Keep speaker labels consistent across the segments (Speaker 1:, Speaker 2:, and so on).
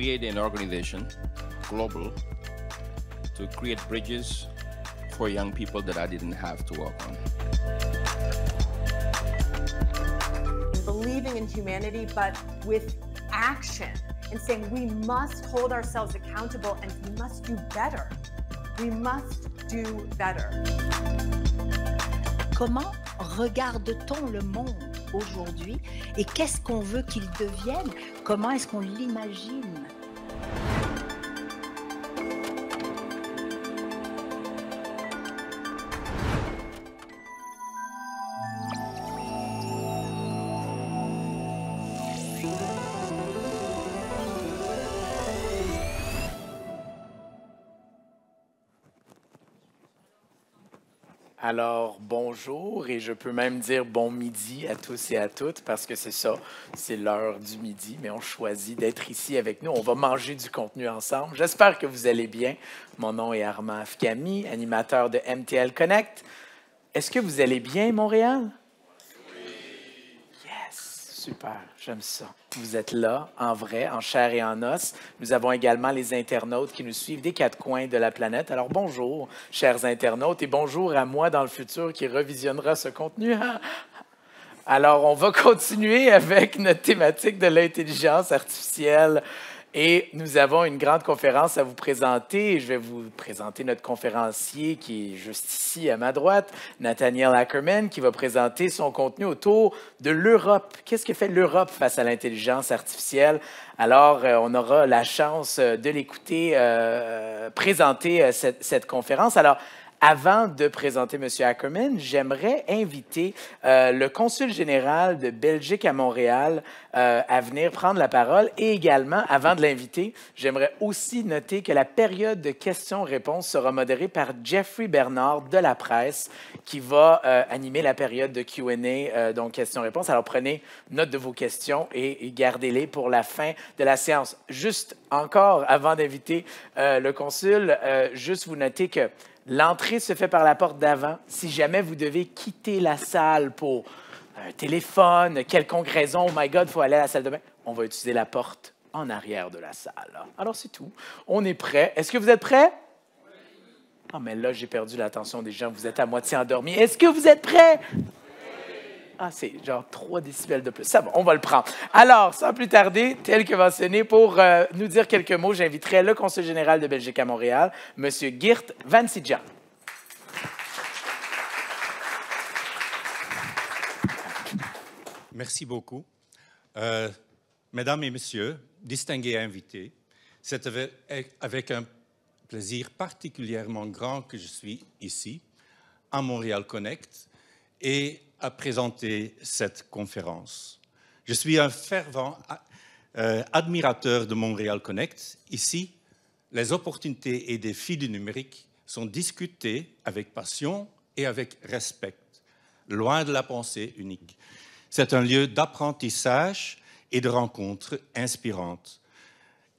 Speaker 1: create an organization, global, to create bridges for young people that I didn't have to work on.
Speaker 2: Believing in humanity, but with action, and saying we must hold ourselves accountable and we must do better. We must do better.
Speaker 3: Comment regarde-t-on le monde aujourd'hui et qu'est-ce qu'on veut qu'il devienne? Comment est-ce qu'on l'imagine?
Speaker 4: Alors, bonjour, et je peux même dire bon midi à tous et à toutes, parce que c'est ça, c'est l'heure du midi, mais on choisit d'être ici avec nous. On va manger du contenu ensemble. J'espère que vous allez bien. Mon nom est Armand Afkami, animateur de MTL Connect. Est-ce que vous allez bien, Montréal? Super, j'aime ça. Vous êtes là, en vrai, en chair et en os. Nous avons également les internautes qui nous suivent des quatre coins de la planète. Alors bonjour, chers internautes, et bonjour à moi dans le futur qui revisionnera ce contenu. Alors, on va continuer avec notre thématique de l'intelligence artificielle. Et nous avons une grande conférence à vous présenter. Je vais vous présenter notre conférencier qui est juste ici à ma droite, Nathaniel Ackerman, qui va présenter son contenu autour de l'Europe. Qu'est-ce que fait l'Europe face à l'intelligence artificielle? Alors, on aura la chance de l'écouter présenter cette conférence. Alors, avant de présenter M. Ackerman, j'aimerais inviter le consul général de Belgique à Montréal à venir prendre la parole. Et également, avant de l'inviter, j'aimerais aussi noter que la période de questions-réponses sera modérée par Jeffrey Bernard de la presse, qui va animer la période de Q&A, donc questions-réponses. Alors, prenez note de vos questions et gardez-les pour la fin de la séance. Juste encore, avant d'inviter le consul, juste vous noter que l'entrée se fait par la porte d'avant. Si jamais vous devez quitter la salle pour un téléphone, quelconque raison, oh my God, il faut aller à la salle de bain, on va utiliser la porte en arrière de la salle. Alors, c'est tout. On est prêt. Est-ce que vous êtes prêts? Ah, mais là, j'ai perdu l'attention des gens. Vous êtes à moitié endormis. Est-ce que vous êtes prêts? Ah, c'est genre 3 décibels de plus. Ça va, on va le prendre. Alors, sans plus tarder, tel que mentionné, pour nous dire quelques mots, j'inviterai le consul général de Belgique à Montréal, M. Geert Van Sidjan.
Speaker 5: Merci beaucoup. Mesdames et messieurs, distingués invités, c'est avec un plaisir particulièrement grand que je suis ici, à Montréal Connect, et à présenter cette conférence. Je suis un fervent admirateur de Montréal Connect. Ici, les opportunités et défis du numérique sont discutés avec passion et avec respect, loin de la pensée unique. C'est un lieu d'apprentissage et de rencontres inspirantes.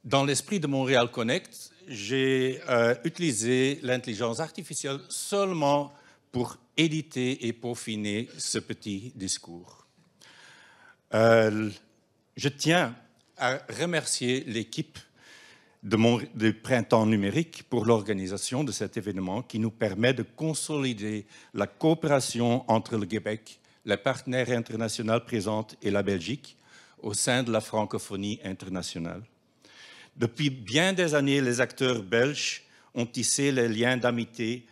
Speaker 5: Dans l'esprit de Montréal Connect, j'ai utilisé l'intelligence artificielle seulement pour éditer et peaufiner ce petit discours. Je tiens à remercier l'équipe du Printemps numérique pour l'organisation de cet événement qui nous permet de consolider la coopération entre le Québec, les partenaires internationaux présents et la Belgique au sein de la francophonie internationale. Depuis bien des années, les acteurs belges ont tissé les liens d'amitié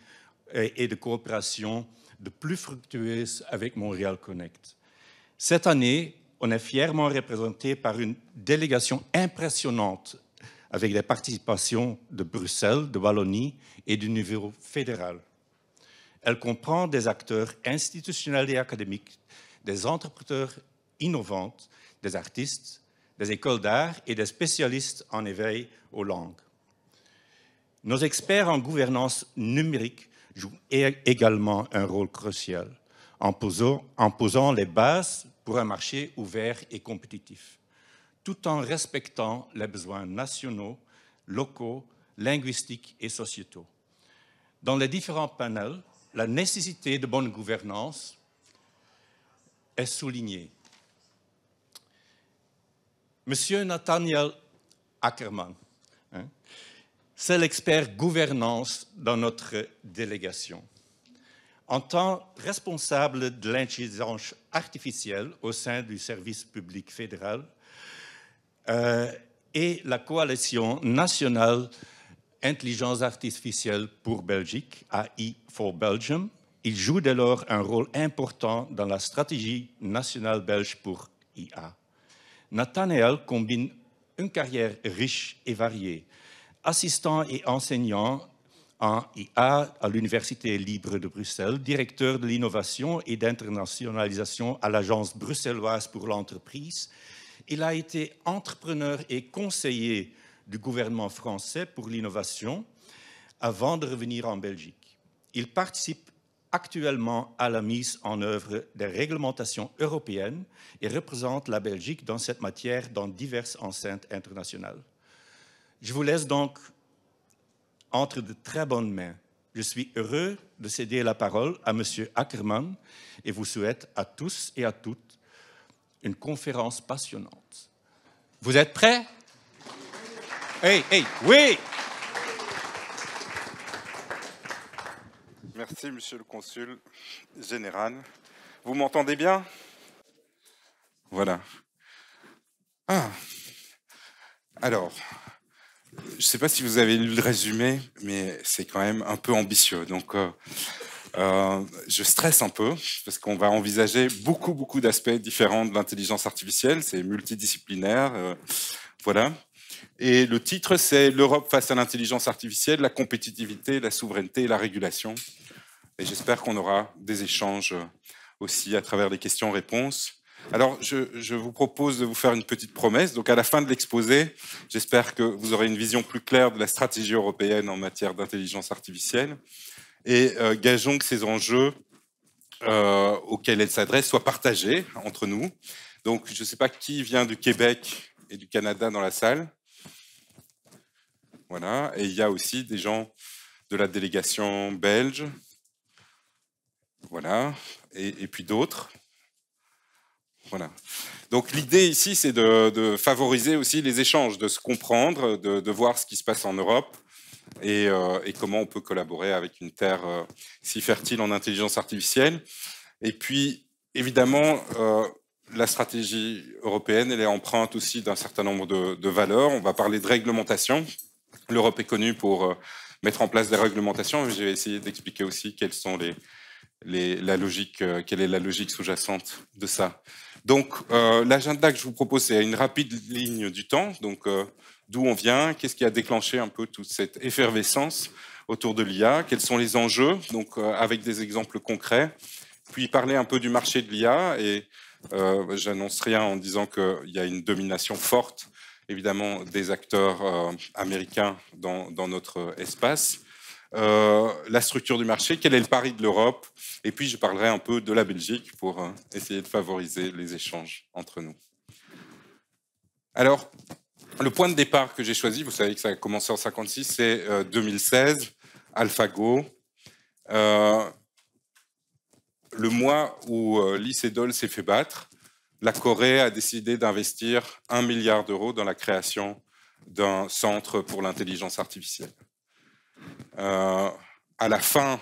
Speaker 5: et de coopération de plus fructueuses avec Montréal Connect. Cette année, on est fièrement représenté par une délégation impressionnante avec des participations de Bruxelles, de Wallonie et du niveau fédéral. Elle comprend des acteurs institutionnels et académiques, des entrepreneurs innovants, des artistes, des écoles d'art et des spécialistes en éveil aux langues. Nos experts en gouvernance numérique jouent également un rôle crucial en posant les bases pour un marché ouvert et compétitif, tout en respectant les besoins nationaux, locaux, linguistiques et sociétaux. Dans les différents panels, la nécessité de bonne gouvernance est soulignée. Monsieur Nathaniel Ackerman. C'est l'expert gouvernance dans notre délégation. En tant que responsable de l'intelligence artificielle au sein du service public fédéral et la coalition nationale Intelligence artificielle pour Belgique, AI for Belgium, il joue dès lors un rôle important dans la stratégie nationale belge pour IA. Nathanael combine une carrière riche et variée, assistant et enseignant en IA à l'Université libre de Bruxelles, directeur de l'innovation et d'internationalisation à l'Agence bruxelloise pour l'entreprise. Il a été entrepreneur et conseiller du gouvernement français pour l'innovation avant de revenir en Belgique. Il participe actuellement à la mise en œuvre des réglementations européennes et représente la Belgique dans cette matière dans diverses enceintes internationales. Je vous laisse donc entre de très bonnes mains. Je suis heureux de céder la parole à M. Ackerman et vous souhaite à tous et à toutes une conférence passionnante. Vous êtes prêts? Hey, oui!
Speaker 6: Merci, Monsieur le Consul général. Vous m'entendez bien? Voilà. Alors, je ne sais pas si vous avez lu le résumé, mais c'est quand même un peu ambitieux. Donc, je stresse un peu parce qu'on va envisager beaucoup d'aspects différents de l'intelligence artificielle. C'est multidisciplinaire. Voilà. Et le titre, c'est « L'Europe face à l'intelligence artificielle, la compétitivité, la souveraineté et la régulation ». Et j'espère qu'on aura des échanges aussi à travers les questions-réponses. Alors, je vous propose de vous faire une petite promesse. Donc, à la fin de l'exposé, j'espère que vous aurez une vision plus claire de la stratégie européenne en matière d'intelligence artificielle. Et gageons que ces enjeux auxquels elle s'adresse soient partagés entre nous. Donc, je ne sais pas qui vient du Québec et du Canada dans la salle. Voilà. Et il y a aussi des gens de la délégation belge. Voilà. Et puis d'autres. Voilà. Donc l'idée ici, c'est de favoriser aussi les échanges, de se comprendre, de voir ce qui se passe en Europe et comment on peut collaborer avec une terre si fertile en intelligence artificielle. Et puis, évidemment, la stratégie européenne, elle est empreinte aussi d'un certain nombre de valeurs. On va parler de réglementation. L'Europe est connue pour mettre en place des réglementations. Je vais essayer d'expliquer aussi quelles sont quelle est la logique sous-jacente de ça. Donc, l'agenda que je vous propose, c'est une rapide ligne du temps. Donc, d'où on vient, qu'est-ce qui a déclenché un peu toute cette effervescence autour de l'IA, quels sont les enjeux, donc avec des exemples concrets. Puis parler un peu du marché de l'IA et j'annonce rien en disant qu'il y a une domination forte, évidemment, des acteurs américains dans notre espace. La structure du marché, quel est le pari de l'Europe, et puis je parlerai un peu de la Belgique pour essayer de favoriser les échanges entre nous. Alors, le point de départ que j'ai choisi, vous savez que ça a commencé en 1956, c'est 2016, AlphaGo. Le mois où Lee Sedol s'est fait battre, la Corée a décidé d'investir 1 milliard d'euros dans la création d'un centre pour l'intelligence artificielle. À la fin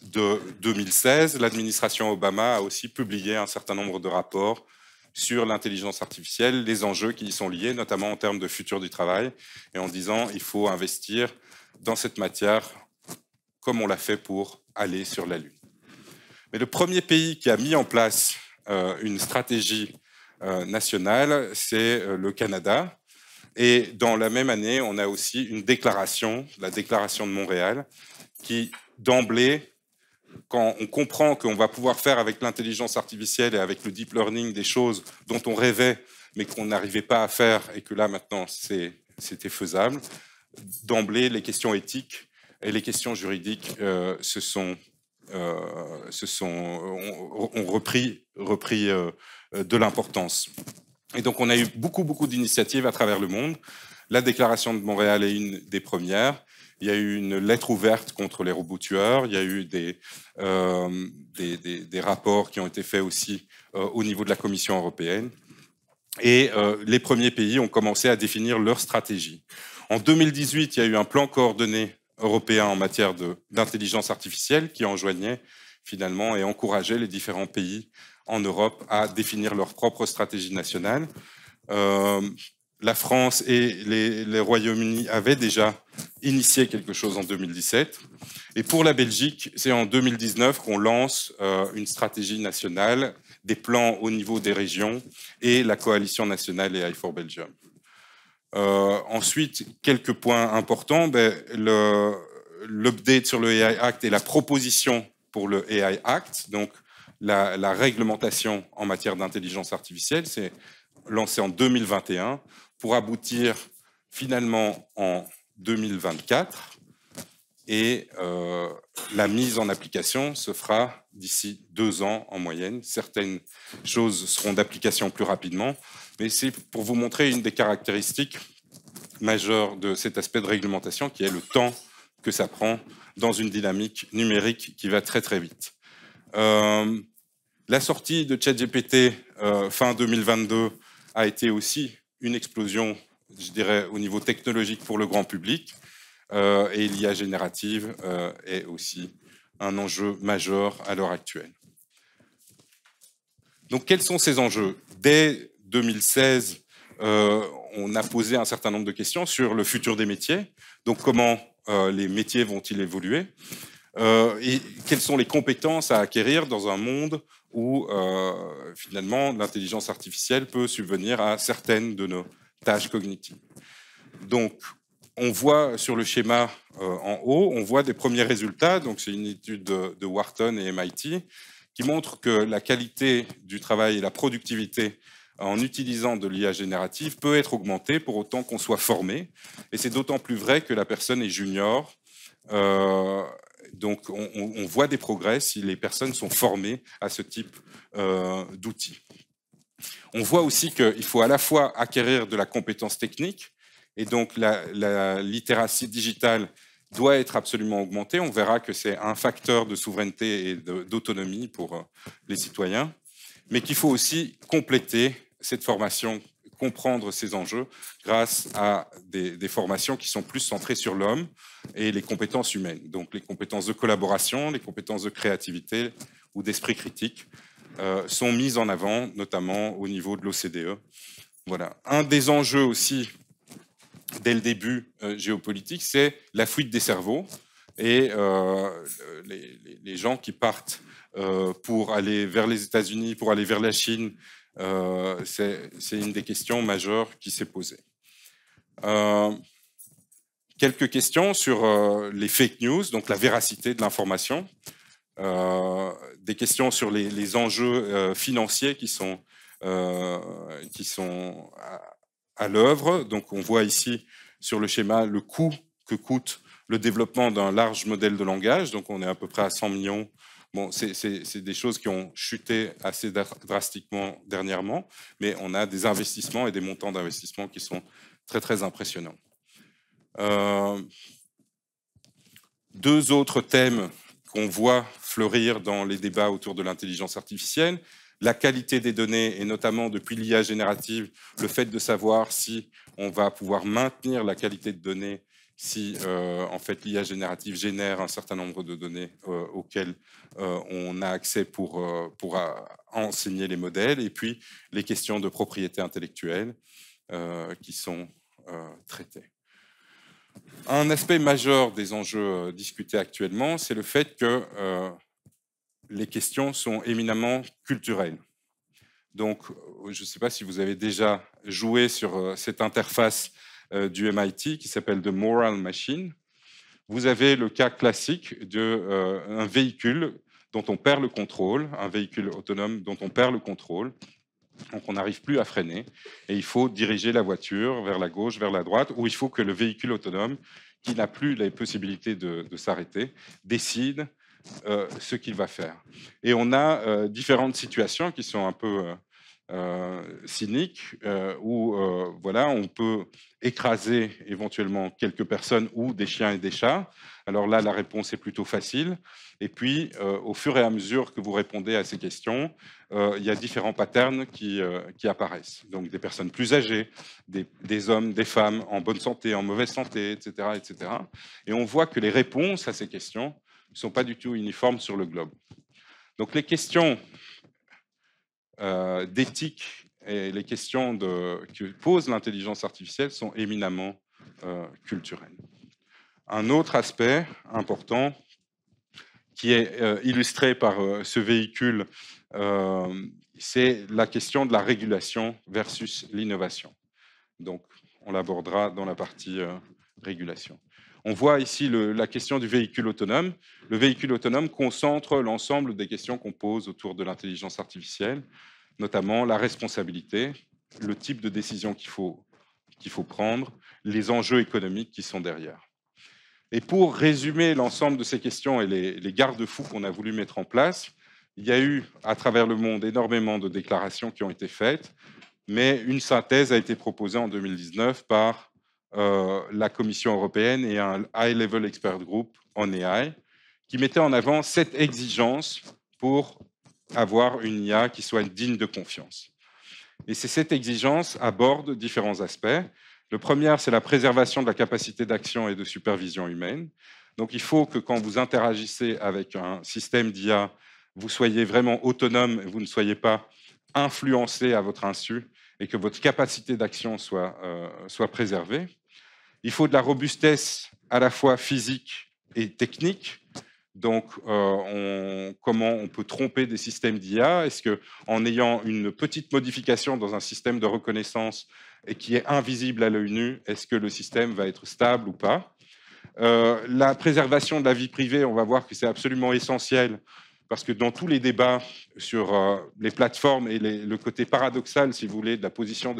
Speaker 6: de 2016, l'administration Obama a aussi publié un certain nombre de rapports sur l'intelligence artificielle, les enjeux qui y sont liés, notamment en termes de futur du travail, et en disant qu'il faut investir dans cette matière comme on l'a fait pour aller sur la Lune. Mais le premier pays qui a mis en place une stratégie nationale, c'est le Canada. Et dans la même année, on a aussi une déclaration, la déclaration de Montréal, qui d'emblée, quand on comprend qu'on va pouvoir faire avec l'intelligence artificielle et avec le deep learning des choses dont on rêvait, mais qu'on n'arrivait pas à faire, et que là maintenant c'était faisable, d'emblée les questions éthiques et les questions juridiques ont repris de l'importance. Et donc, on a eu beaucoup d'initiatives à travers le monde. La déclaration de Montréal est une des premières. Il y a eu une lettre ouverte contre les robots tueurs. Il y a eu des rapports qui ont été faits aussi au niveau de la Commission européenne. Et les premiers pays ont commencé à définir leur stratégie. En 2018, il y a eu un plan coordonné européen en matière d'intelligence artificielle qui enjoignait finalement et encourageait les différents pays en Europe à définir leur propre stratégie nationale. La France et les Royaumes-Unis avaient déjà initié quelque chose en 2017. Et pour la Belgique, c'est en 2019 qu'on lance une stratégie nationale, des plans au niveau des régions et la coalition nationale AI for Belgium. Ensuite, quelques points importants. L'update sur le AI Act et la proposition pour le AI Act, donc la réglementation en matière d'intelligence artificielle, c'est lancé en 2021 pour aboutir finalement en 2024. Et la mise en application se fera d'ici 2 ans en moyenne. Certaines choses seront d'application plus rapidement, mais c'est pour vous montrer une des caractéristiques majeures de cet aspect de réglementation qui est le temps que ça prend dans une dynamique numérique qui va très très vite. La sortie de ChatGPT fin 2022 a été aussi une explosion, je dirais, au niveau technologique pour le grand public. Et l'IA générative est aussi un enjeu majeur à l'heure actuelle. Donc, quels sont ces enjeux? Dès 2016, on a posé un certain nombre de questions sur le futur des métiers. Donc, comment les métiers vont-ils évoluer? Et quelles sont les compétences à acquérir dans un monde où, finalement, l'intelligence artificielle peut subvenir à certaines de nos tâches cognitives. Donc, on voit sur le schéma en haut, on voit des premiers résultats. Donc, c'est une étude de Wharton et MIT qui montre que la qualité du travail et la productivité en utilisant de l'IA générative peut être augmentée pour autant qu'on soit formé. Et c'est d'autant plus vrai que la personne est junior. Donc, on voit des progrès si les personnes sont formées à ce type d'outils. On voit aussi qu'il faut à la fois acquérir de la compétence technique, et donc la littératie digitale doit être absolument augmentée. On verra que c'est un facteur de souveraineté et d'autonomie pour les citoyens, mais qu'il faut aussi compléter cette formation, comprendre ces enjeux grâce à des formations qui sont plus centrées sur l'homme et les compétences humaines. Donc les compétences de collaboration, les compétences de créativité ou d'esprit critique sont mises en avant, notamment au niveau de l'OCDE. Voilà. Un des enjeux aussi, dès le début géopolitique, c'est la fuite des cerveaux et les gens qui partent pour aller vers les États-Unis, pour aller vers la Chine, c'est une des questions majeures qui s'est posée. Quelques questions sur les fake news, donc la véracité de l'information. Des questions sur les enjeux financiers qui sont à l'œuvre. Donc, on voit ici sur le schéma le coût que coûte le développement d'un large modèle de langage. Donc, on est à peu près à 100 millions. Bon, c'est des choses qui ont chuté assez drastiquement dernièrement, mais on a des investissements et des montants d'investissement qui sont très, très impressionnants. 2 autres thèmes qu'on voit fleurir dans les débats autour de l'intelligence artificielle. La qualité des données, et notamment depuis l'IA générative, le fait de savoir si on va pouvoir maintenir la qualité de données si en fait l'IA générative génère un certain nombre de données auxquelles on a accès pour enseigner les modèles, et puis les questions de propriété intellectuelle qui sont traitées. Un aspect majeur des enjeux discutés actuellement, c'est le fait que les questions sont éminemment culturelles. Donc, je ne sais pas si vous avez déjà joué sur cette interface du MIT qui s'appelle The Moral Machine. Vous avez le cas classique d'un véhicule dont on perd le contrôle, un véhicule autonome dont on perd le contrôle. Donc, on n'arrive plus à freiner et il faut diriger la voiture vers la gauche, vers la droite, ou il faut que le véhicule autonome, qui n'a plus les possibilités de s'arrêter, décide ce qu'il va faire. Et on a différentes situations qui sont un peu cynique où voilà, on peut écraser éventuellement quelques personnes ou des chiens et des chats. Alors là, la réponse est plutôt facile. Et puis, au fur et à mesure que vous répondez à ces questions, il y a différents patterns qui apparaissent. Donc, des personnes plus âgées, des hommes, des femmes en bonne santé, en mauvaise santé, etc., etc. Et on voit que les réponses à ces questions ne sont pas du tout uniformes sur le globe. Donc, les questions d'éthique et les questions que pose l'intelligence artificielle sont éminemment culturelles. Un autre aspect important qui est illustré par ce véhicule, c'est la question de la régulation versus l'innovation. Donc, on l'abordera dans la partie régulation. On voit ici la question du véhicule autonome. Le véhicule autonome concentre l'ensemble des questions qu'on pose autour de l'intelligence artificielle, notamment la responsabilité, le type de décision qu'il faut prendre, les enjeux économiques qui sont derrière. Et pour résumer l'ensemble de ces questions et les garde-fous qu'on a voulu mettre en place, il y a eu à travers le monde énormément de déclarations qui ont été faites, mais une synthèse a été proposée en 2019 par la Commission européenne et un High-Level Expert Group en AI, qui mettait en avant 7 exigences pour avoir une IA qui soit digne de confiance. Et ces 7 exigences abordent différents aspects. Le premier, c'est la préservation de la capacité d'action et de supervision humaine. Donc, il faut que quand vous interagissez avec un système d'IA, vous soyez vraiment autonome et vous ne soyez pas influencé à votre insu et que votre capacité d'action soit préservée. Il faut de la robustesse à la fois physique et technique. Donc, comment on peut tromper des systèmes d'IA? Est-ce qu'en ayant une petite modification dans un système de reconnaissance et qui est invisible à l'œil nu, est-ce que le système va être stable ou pas? La préservation de la vie privée, on va voir que c'est absolument essentiel parce que dans tous les débats sur les plateformes et le côté paradoxal, si vous voulez, de la position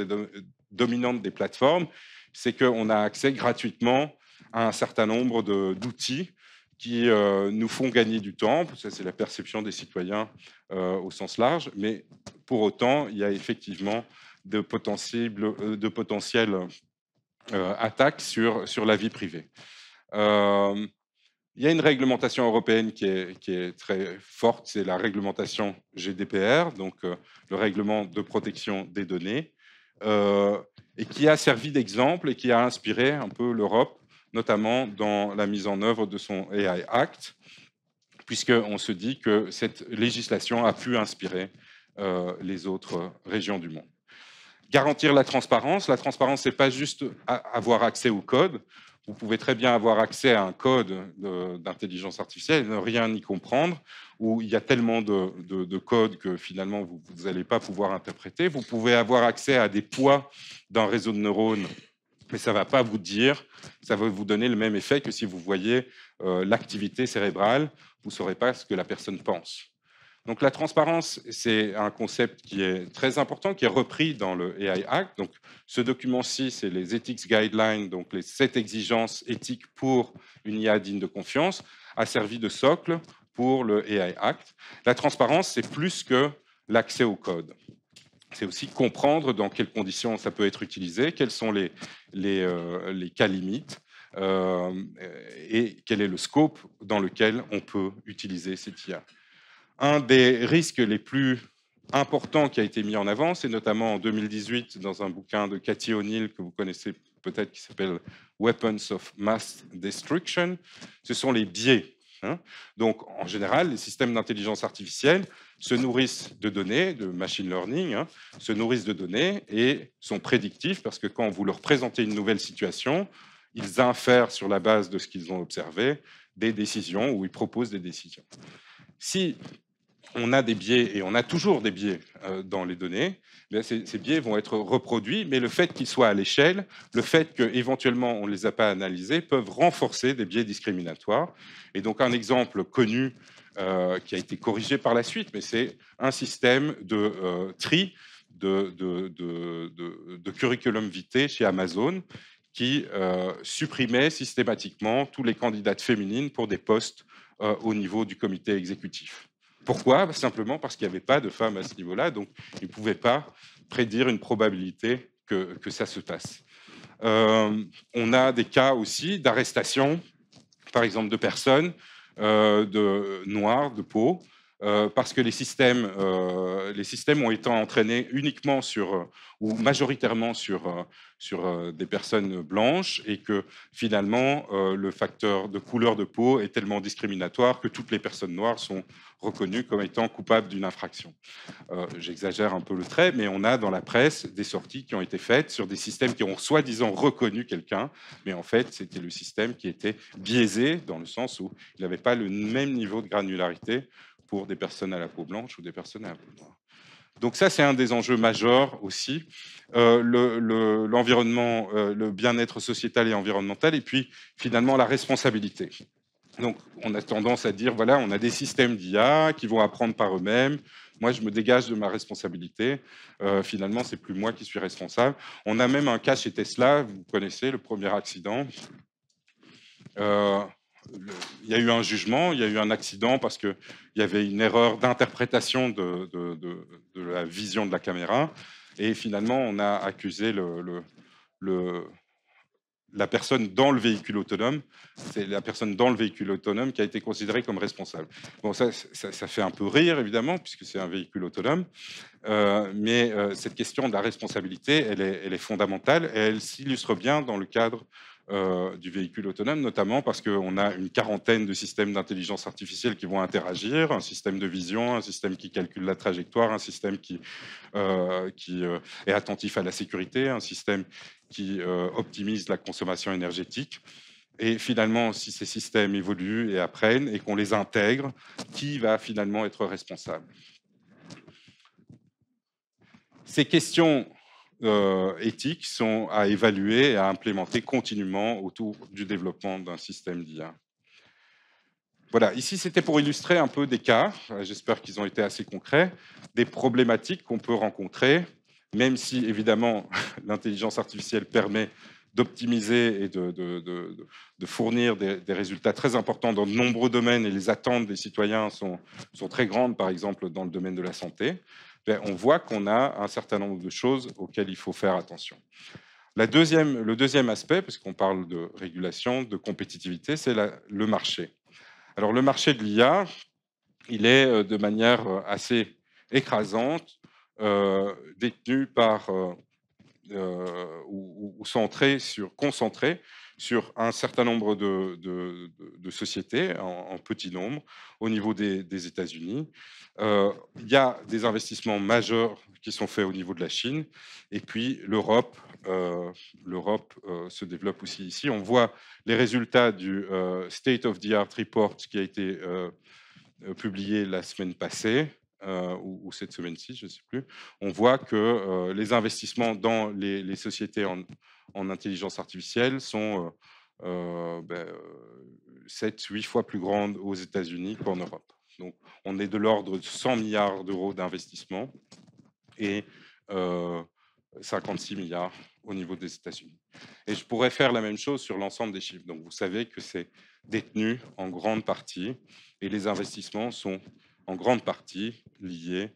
Speaker 6: dominante des plateformes, c'est qu'on a accès gratuitement à un certain nombre d'outils qui nous font gagner du temps. Ça, c'est la perception des citoyens au sens large. Mais pour autant, il y a effectivement de potentielles attaques sur la vie privée. Il y a une réglementation européenne qui est très forte, c'est la réglementation GDPR, donc le règlement de protection des données, et qui a servi d'exemple et qui a inspiré un peu l'Europe, notamment dans la mise en œuvre de son AI Act, puisqu'on se dit que cette législation a pu inspirer les autres régions du monde. Garantir la transparence, ce n'est pas juste avoir accès au code. Vous pouvez très bien avoir accès à un code d'intelligence artificielle et ne rien y comprendre, où il y a tellement de codes que finalement vous n'allez pas pouvoir interpréter. Vous pouvez avoir accès à des poids d'un réseau de neurones, mais ça ne va pas vous dire, ça va vous donner le même effet que si vous voyez l'activité cérébrale, vous ne saurez pas ce que la personne pense. Donc la transparence, c'est un concept qui est très important, qui est repris dans le AI Act. Donc ce document-ci, c'est les Ethics Guidelines, donc les 7 exigences éthiques pour une IA digne de confiance, a servi de socle pour le AI Act. La transparence, c'est plus que l'accès au code. C'est aussi comprendre dans quelles conditions ça peut être utilisé, quels sont les cas limites et quel est le scope dans lequel on peut utiliser cette IA. Un des risques les plus importants qui a été mis en avant, c'est notamment en 2018 dans un bouquin de Cathy O'Neill que vous connaissez peut-être qui s'appelle Weapons of Mass Destruction. Ce sont les biais. Donc, en général, les systèmes d'intelligence artificielle se nourrissent de données, de machine learning, se nourrissent de données et sont prédictifs parce que quand vous leur présentez une nouvelle situation, ils infèrent sur la base de ce qu'ils ont observé des décisions ou ils proposent des décisions. Si on a des biais, et on a toujours des biais dans les données, ces biais vont être reproduits, mais le fait qu'ils soient à l'échelle, le fait qu'éventuellement on ne les a pas analysés, peuvent renforcer des biais discriminatoires. Et donc un exemple connu qui a été corrigé par la suite, mais c'est un système de tri de curriculum vitae chez Amazon qui supprimait systématiquement tous les candidates féminines pour des postes au niveau du comité exécutif. Pourquoi? Simplement parce qu'il n'y avait pas de femmes à ce niveau-là, donc ils ne pouvaient pas prédire une probabilité que ça se passe. On a des cas aussi d'arrestation, par exemple de personnes noires de peau, parce que les systèmes ont été entraînés uniquement ou majoritairement sur des personnes blanches, et que finalement le facteur de couleur de peau est tellement discriminatoire que toutes les personnes noires sont reconnues comme étant coupables d'une infraction. J'exagère un peu le trait, mais on a dans la presse des sorties qui ont été faites sur des systèmes qui ont soi-disant reconnu quelqu'un, mais en fait c'était le système qui était biaisé, dans le sens où il n'avait pas le même niveau de granularité pour des personnes à la peau blanche ou des personnes à la peau noire. Donc ça, c'est un des enjeux majeurs aussi, l'environnement, le bien-être sociétal et environnemental, et puis finalement la responsabilité. Donc on a tendance à dire, voilà, on a des systèmes d'IA qui vont apprendre par eux-mêmes, moi je me dégage de ma responsabilité, finalement c'est plus moi qui suis responsable. On a même un cas chez Tesla, vous connaissez le premier accident. Il y a eu un jugement, il y a eu un accident parce qu'il y avait une erreur d'interprétation de la vision de la caméra, et finalement on a accusé la personne dans le véhicule autonome. C'est la personne dans le véhicule autonome qui a été considérée comme responsable. Bon, ça fait un peu rire, évidemment, puisque c'est un véhicule autonome, mais cette question de la responsabilité, elle est fondamentale, et elle s'illustre bien dans le cadre du véhicule autonome, notamment parce qu'on a une quarantaine de systèmes d'intelligence artificielle qui vont interagir, un système de vision, un système qui calcule la trajectoire, un système qui est attentif à la sécurité, un système qui optimise la consommation énergétique. Et finalement, si ces systèmes évoluent et apprennent et qu'on les intègre, qui va finalement être responsable? Ces questions éthiques sont à évaluer et à implémenter continuellement autour du développement d'un système d'IA. Voilà, ici c'était pour illustrer un peu des cas, j'espère qu'ils ont été assez concrets, des problématiques qu'on peut rencontrer, même si évidemment l'intelligence artificielle permet d'optimiser et de fournir des résultats très importants dans de nombreux domaines, et les attentes des citoyens sont très grandes, par exemple dans le domaine de la santé. On voit qu'on a un certain nombre de choses auxquelles il faut faire attention. Le deuxième aspect, parce qu'on parle de régulation, de compétitivité, c'est le marché. Alors le marché de l'IA, il est de manière assez écrasante détenu par ou concentré sur un certain nombre de sociétés en petit nombre au niveau des États-Unis. Il y a des investissements majeurs qui sont faits au niveau de la Chine, et puis l'Europe se développe aussi ici. On voit les résultats du State of the Art Report qui a été publié la semaine passée, ou cette semaine-ci, je ne sais plus. On voit que les investissements dans les sociétés en intelligence artificielle sont 7-8 fois plus grandes aux États-Unis qu'en Europe. Donc, on est de l'ordre de 100 milliards d'euros d'investissement et 56 milliards au niveau des États-Unis. Et je pourrais faire la même chose sur l'ensemble des chiffres. Donc, vous savez que c'est détenu en grande partie, et les investissements sont en grande partie liés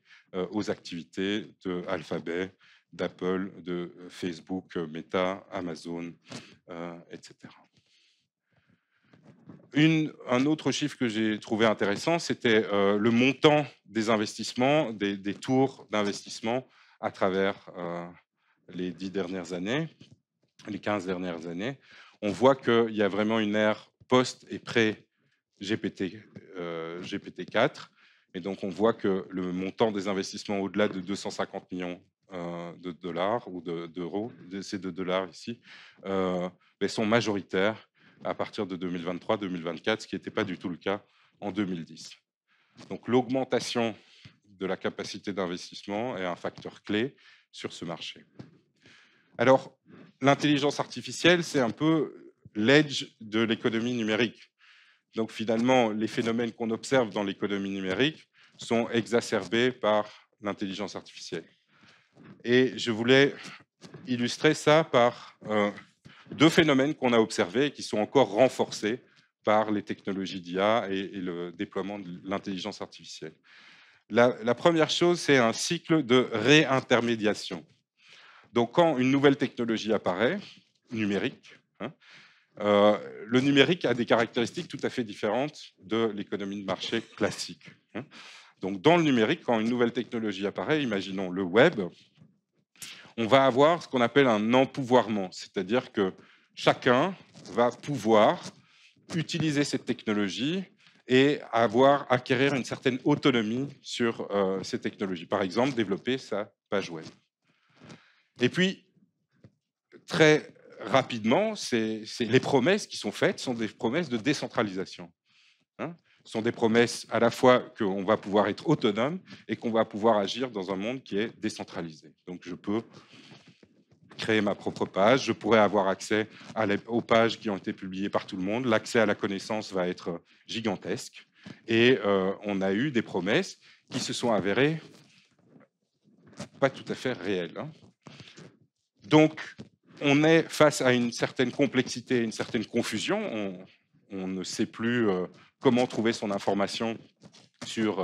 Speaker 6: aux activités de Alphabet, d'Apple, de Facebook, Meta, Amazon, etc. Un autre chiffre que j'ai trouvé intéressant, c'était le montant des investissements, des tours d'investissement à travers les 10 dernières années, les 15 dernières années. On voit qu'il y a vraiment une ère post- et pré-GPT-4. Et donc, on voit que le montant des investissements au-delà de 250 millions de dollars ou d'euros, ces $2 ici, sont majoritaires à partir de 2023-2024, ce qui n'était pas du tout le cas en 2010. Donc, l'augmentation de la capacité d'investissement est un facteur clé sur ce marché. Alors, l'intelligence artificielle, c'est un peu l'edge de l'économie numérique. Donc finalement, les phénomènes qu'on observe dans l'économie numérique sont exacerbés par l'intelligence artificielle. Et je voulais illustrer ça par deux phénomènes qu'on a observés et qui sont encore renforcés par les technologies d'IA et le déploiement de l'intelligence artificielle. La première chose, c'est un cycle de réintermédiation. Donc, quand une nouvelle technologie apparaît, numérique, le numérique a des caractéristiques tout à fait différentes de l'économie de marché classique. Donc, dans le numérique, quand une nouvelle technologie apparaît, imaginons le web, on va avoir ce qu'on appelle un empouvoirment, c'est-à-dire que chacun va pouvoir utiliser cette technologie et acquérir une certaine autonomie sur ces technologies. Par exemple, développer sa page web. Et puis, très rapidement, les promesses qui sont faites sont des promesses de décentralisation. Ce sont des promesses à la fois qu'on va pouvoir être autonome et qu'on va pouvoir agir dans un monde qui est décentralisé. Donc, je peux créer ma propre page, je pourrais avoir accès aux pages qui ont été publiées par tout le monde, l'accès à la connaissance va être gigantesque, et on a eu des promesses qui se sont avérées pas tout à fait réelles. Donc, on est face à une certaine complexité, une certaine confusion, on ne sait plus comment trouver son information sur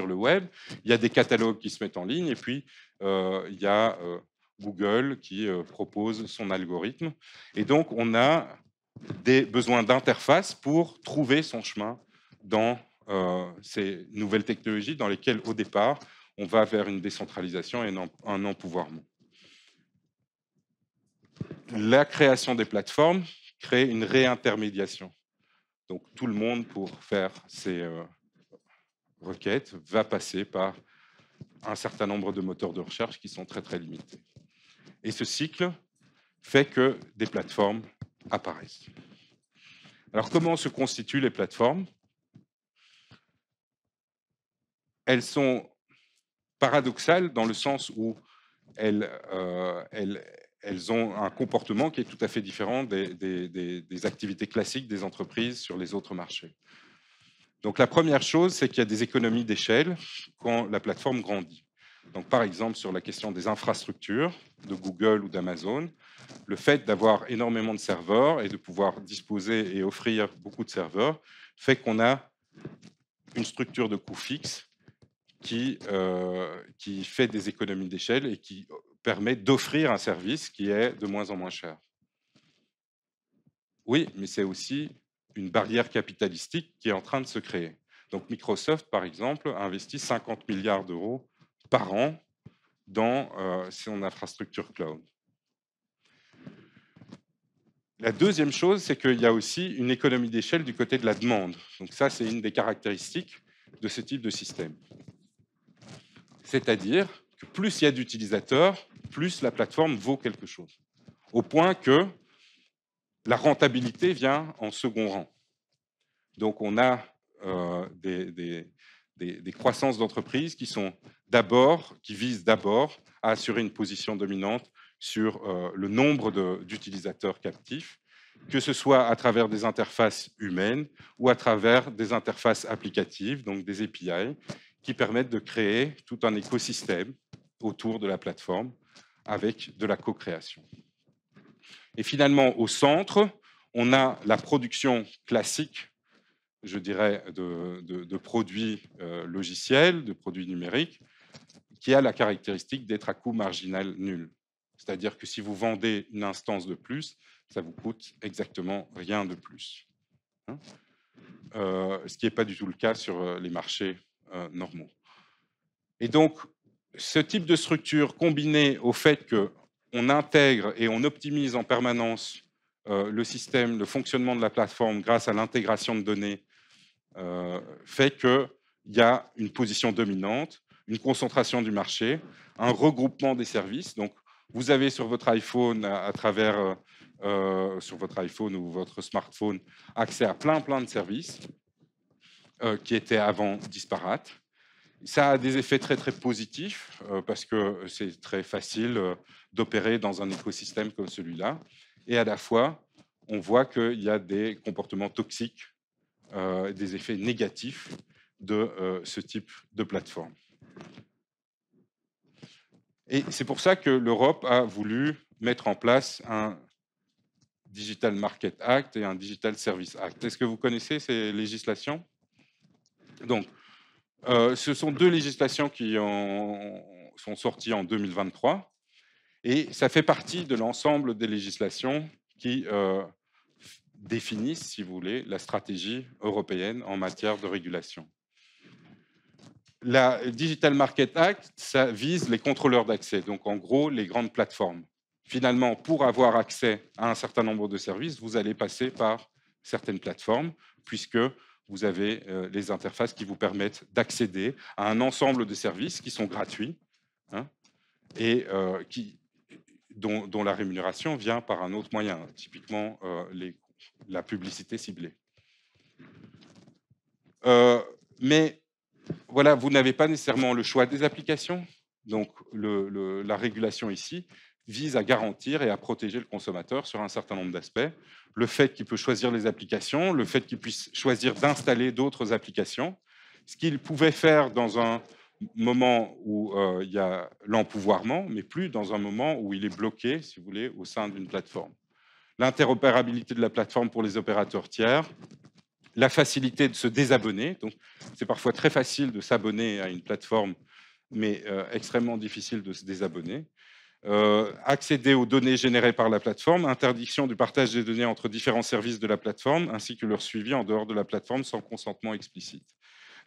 Speaker 6: le web, il y a des catalogues qui se mettent en ligne, et puis il y a Google qui propose son algorithme. Et donc, on a des besoins d'interface pour trouver son chemin dans ces nouvelles technologies dans lesquelles, au départ, on va vers une décentralisation et un empouvoirment. La création des plateformes crée une réintermédiation. Donc, tout le monde, pour faire ses requêtes, va passer par un certain nombre de moteurs de recherche qui sont très, très limités. Et ce cycle fait que des plateformes apparaissent. Alors, comment se constituent les plateformes? Elles sont paradoxales dans le sens où elles ont un comportement qui est tout à fait différent des activités classiques des entreprises sur les autres marchés. Donc, la première chose, c'est qu'il y a des économies d'échelle quand la plateforme grandit. Donc, par exemple, sur la question des infrastructures de Google ou d'Amazon, le fait d'avoir énormément de serveurs et de pouvoir disposer et offrir beaucoup de serveurs fait qu'on a une structure de coûts fixes qui fait des économies d'échelle et qui permet d'offrir un service qui est de moins en moins cher. Oui, mais c'est aussi une barrière capitalistique qui est en train de se créer. Donc, Microsoft, par exemple, a investi 50 milliards d'euros par an dans son infrastructure cloud. La deuxième chose, c'est qu'il y a aussi une économie d'échelle du côté de la demande. Donc ça, c'est une des caractéristiques de ce type de système. C'est-à-dire que plus il y a d'utilisateurs, plus la plateforme vaut quelque chose. Au point que la rentabilité vient en second rang. Donc on a des croissances d'entreprises qui visent d'abord à assurer une position dominante sur le nombre d'utilisateurs captifs, que ce soit à travers des interfaces humaines ou à travers des interfaces applicatives, donc des API, qui permettent de créer tout un écosystème autour de la plateforme avec de la co-création. Et finalement, au centre, on a la production classique, je dirais, de produits logiciels, de produits numériques, qui a la caractéristique d'être à coût marginal nul. C'est-à-dire que si vous vendez une instance de plus, ça vous coûte exactement rien de plus. Ce qui n'est pas du tout le cas sur les marchés normaux. Et donc, ce type de structure combiné au fait qu'on intègre et on optimise en permanence le système, le fonctionnement de la plateforme grâce à l'intégration de données, fait qu'il y a une position dominante, une concentration du marché, un regroupement des services. Donc, vous avez sur votre iPhone, sur votre iPhone ou votre smartphone, accès à plein de services qui étaient avant disparates. Ça a des effets très positifs parce que c'est très facile d'opérer dans un écosystème comme celui-là. Et à la fois, on voit qu'il y a des comportements toxiques, des effets négatifs de ce type de plateforme. Et c'est pour ça que l'Europe a voulu mettre en place un Digital Market Act et un Digital Service Act. Est-ce que vous connaissez ces législations? Donc, ce sont deux législations qui sont sorties en 2023 et ça fait partie de l'ensemble des législations qui définissent, si vous voulez, la stratégie européenne en matière de régulation. La Digital Market Act, ça vise les contrôleurs d'accès, donc en gros les grandes plateformes. Finalement, pour avoir accès à un certain nombre de services, vous allez passer par certaines plateformes, puisque vous avez les interfaces qui vous permettent d'accéder à un ensemble de services qui sont gratuits, hein, et dont la rémunération vient par un autre moyen, typiquement la publicité ciblée. Mais voilà, vous n'avez pas nécessairement le choix des applications. Donc, la régulation ici vise à garantir et à protéger le consommateur sur un certain nombre d'aspects. Le fait qu'il peut choisir les applications, le fait qu'il puisse choisir d'installer d'autres applications, ce qu'il pouvait faire dans un moment où il y a l'empouvoirment, mais plus dans un moment où il est bloqué, si vous voulez, au sein d'une plateforme. L'interopérabilité de la plateforme pour les opérateurs tiers, la facilité de se désabonner. Donc, c'est parfois très facile de s'abonner à une plateforme, mais extrêmement difficile de se désabonner. Accéder aux données générées par la plateforme, interdiction du partage des données entre différents services de la plateforme, ainsi que leur suivi en dehors de la plateforme sans consentement explicite.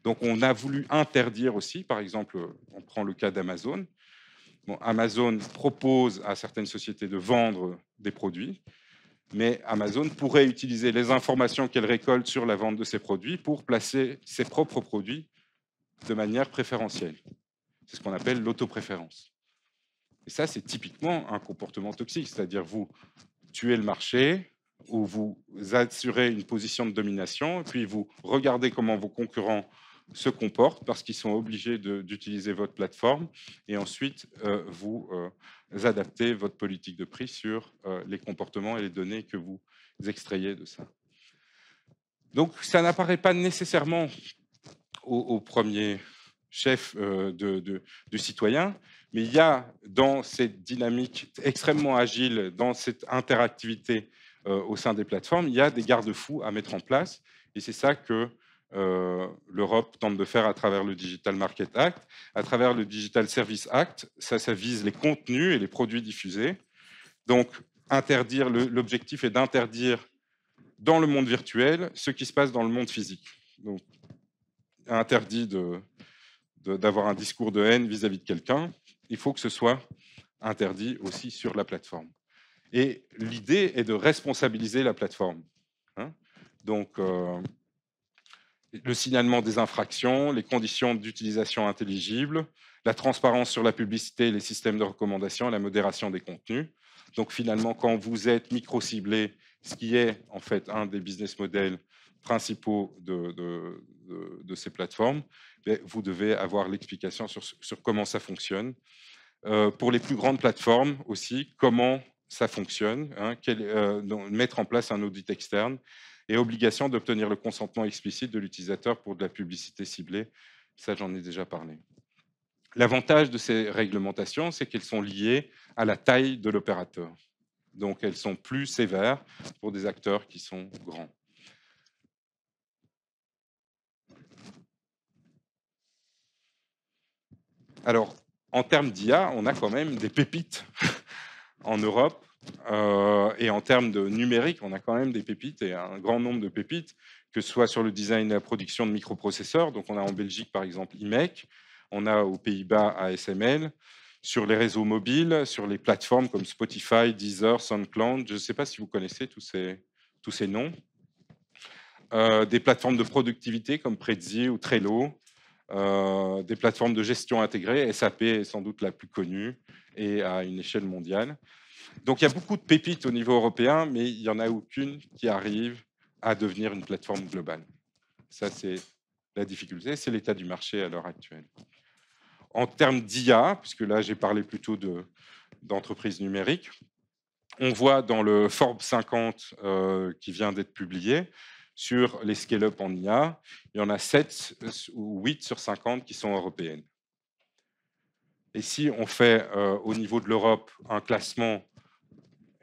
Speaker 6: Donc, on a voulu interdire aussi, par exemple, on prend le cas d'Amazon. Bon, Amazon propose à certaines sociétés de vendre des produits, mais Amazon pourrait utiliser les informations qu'elle récolte sur la vente de ses produits pour placer ses propres produits de manière préférentielle. C'est ce qu'on appelle l'autopréférence. Et ça, c'est typiquement un comportement toxique, c'est-à-dire vous tuez le marché ou vous assurez une position de domination, et puis vous regardez comment vos concurrents se comportent parce qu'ils sont obligés d'utiliser votre plateforme, et ensuite vous adaptez votre politique de prix sur les comportements et les données que vous extrayez de ça. Donc ça n'apparaît pas nécessairement au premier chef du citoyen, mais il y a dans cette dynamique extrêmement agile, dans cette interactivité au sein des plateformes, il y a des garde-fous à mettre en place, et c'est ça que l'Europe tente de faire à travers le Digital Market Act. À travers le Digital Service Act, ça vise les contenus et les produits diffusés. Donc, l'objectif est d'interdire dans le monde virtuel ce qui se passe dans le monde physique. Donc, interdit d'avoir un discours de haine vis-à-vis de quelqu'un, il faut que ce soit interdit aussi sur la plateforme. Et l'idée est de responsabiliser la plateforme. Hein. Donc, le signalement des infractions, les conditions d'utilisation intelligibles, la transparence sur la publicité, les systèmes de recommandation et la modération des contenus. Donc finalement, quand vous êtes micro-ciblé, ce qui est en fait un des business models principaux de ces plateformes, vous devez avoir l'explication sur comment ça fonctionne. Pour les plus grandes plateformes aussi, comment ça fonctionne, hein, mettre en place un audit externe, et obligation d'obtenir le consentement explicite de l'utilisateur pour de la publicité ciblée. Ça, j'en ai déjà parlé. L'avantage de ces réglementations, c'est qu'elles sont liées à la taille de l'opérateur. Donc, elles sont plus sévères pour des acteurs qui sont grands. Alors, en termes d'IA, on a quand même des pépites en Europe. Et en termes de numérique, on a quand même des pépites, et un grand nombre de pépites, que ce soit sur le design et la production de microprocesseurs. Donc, on a en Belgique, par exemple, IMEC. On a aux Pays-Bas ASML. Sur les réseaux mobiles, sur les plateformes comme Spotify, Deezer, SoundCloud. Je ne sais pas si vous connaissez tous ces noms. Des plateformes de productivité comme Prezi ou Trello. Des plateformes de gestion intégrée. SAP est sans doute la plus connue et à une échelle mondiale. Donc, il y a beaucoup de pépites au niveau européen, mais il n'y en a aucune qui arrive à devenir une plateforme globale. Ça, c'est la difficulté, c'est l'état du marché à l'heure actuelle. En termes d'IA, puisque là, j'ai parlé plutôt d'entreprises numériques, on voit dans le Forbes 50 qui vient d'être publié, sur les scale-up en IA, il y en a 7 ou 8 sur 50 qui sont européennes. Et si on fait au niveau de l'Europe un classement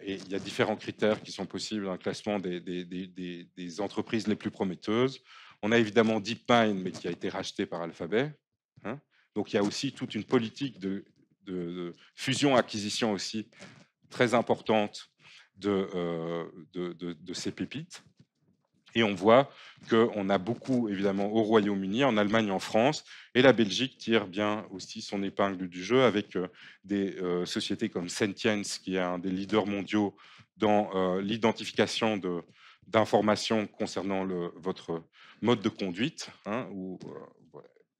Speaker 6: et il y a différents critères qui sont possibles dans le classement des entreprises les plus prometteuses. On a évidemment DeepMind, mais qui a été racheté par Alphabet. Hein. Donc il y a aussi toute une politique de fusion-acquisition aussi très importante de ces pépites. Et on voit qu'on a beaucoup, évidemment, au Royaume-Uni, en Allemagne, en France, et la Belgique tire bien aussi son épingle du jeu avec des sociétés comme Sentience, qui est un des leaders mondiaux dans l'identification d'informations concernant votre mode de conduite, hein,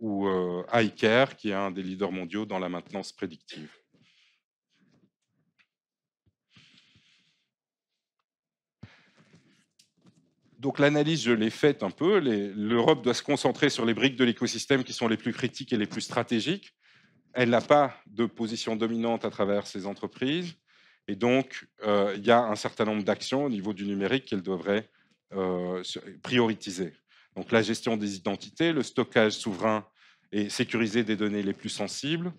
Speaker 6: ou iCare, qui est un des leaders mondiaux dans la maintenance prédictive. Donc l'analyse, je l'ai faite un peu. L'Europe doit se concentrer sur les briques de l'écosystème qui sont les plus critiques et les plus stratégiques. Elle n'a pas de position dominante à travers ces entreprises. Et donc, il y a un certain nombre d'actions au niveau du numérique qu'elle devrait prioriser. Donc la gestion des identités, le stockage souverain et sécurisé des données les plus sensibles,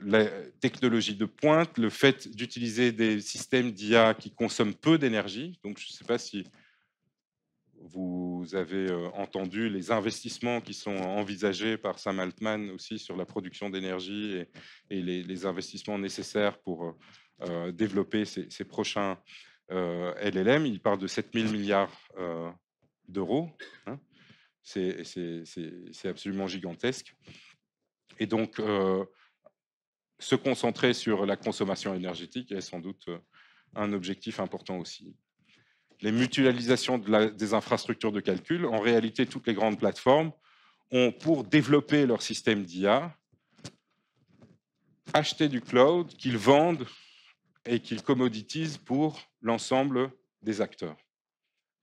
Speaker 6: la technologie de pointe, le fait d'utiliser des systèmes d'IA qui consomment peu d'énergie. Donc je ne sais pas si vous avez entendu les investissements qui sont envisagés par Sam Altman aussi sur la production d'énergie et les investissements nécessaires pour développer ces prochains LLM. Il parle de 7 000 milliards d'euros. Hein. C'est absolument gigantesque. Et donc, se concentrer sur la consommation énergétique est sans doute un objectif important aussi. Les mutualisations des infrastructures de calcul. En réalité, toutes les grandes plateformes ont, pour développer leur système d'IA, acheté du cloud qu'ils vendent et qu'ils commoditisent pour l'ensemble des acteurs.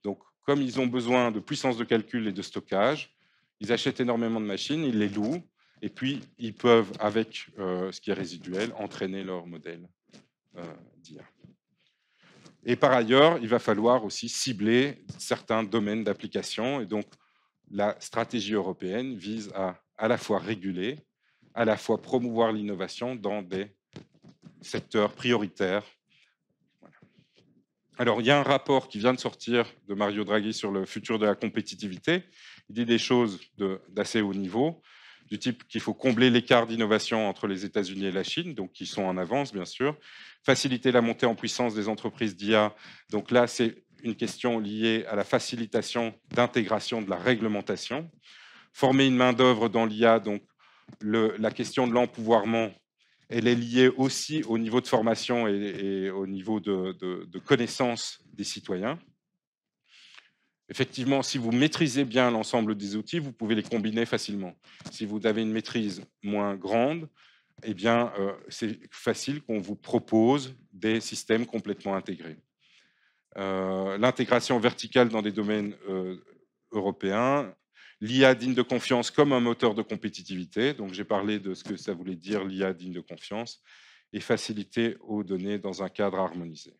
Speaker 6: Donc, comme ils ont besoin de puissance de calcul et de stockage, ils achètent énormément de machines, ils les louent, et puis ils peuvent, avec ce qui est résiduel, entraîner leur modèle d'IA. Et par ailleurs, il va falloir aussi cibler certains domaines d'application. Et donc, la stratégie européenne vise à la fois réguler, à la fois promouvoir l'innovation dans des secteurs prioritaires. Voilà. Alors, il y a un rapport qui vient de sortir de Mario Draghi sur le futur de la compétitivité. Il dit des choses d'assez haut niveau, du type qu'il faut combler l'écart d'innovation entre les États-Unis et la Chine, donc qui sont en avance, bien sûr, faciliter la montée en puissance des entreprises d'IA. Donc là, c'est une question liée à la facilitation d'intégration de la réglementation. Former une main-d'œuvre dans l'IA, donc la question de l'empouvoirment, elle est liée aussi au niveau de formation et au niveau de connaissance des citoyens. Effectivement, si vous maîtrisez bien l'ensemble des outils, vous pouvez les combiner facilement. Si vous avez une maîtrise moins grande, eh bien, c'est facile qu'on vous propose des systèmes complètement intégrés. L'intégration verticale dans des domaines européens, l'IA digne de confiance comme un moteur de compétitivité. Donc, j'ai parlé de ce que ça voulait dire l'IA digne de confiance et faciliter aux données dans un cadre harmonisé.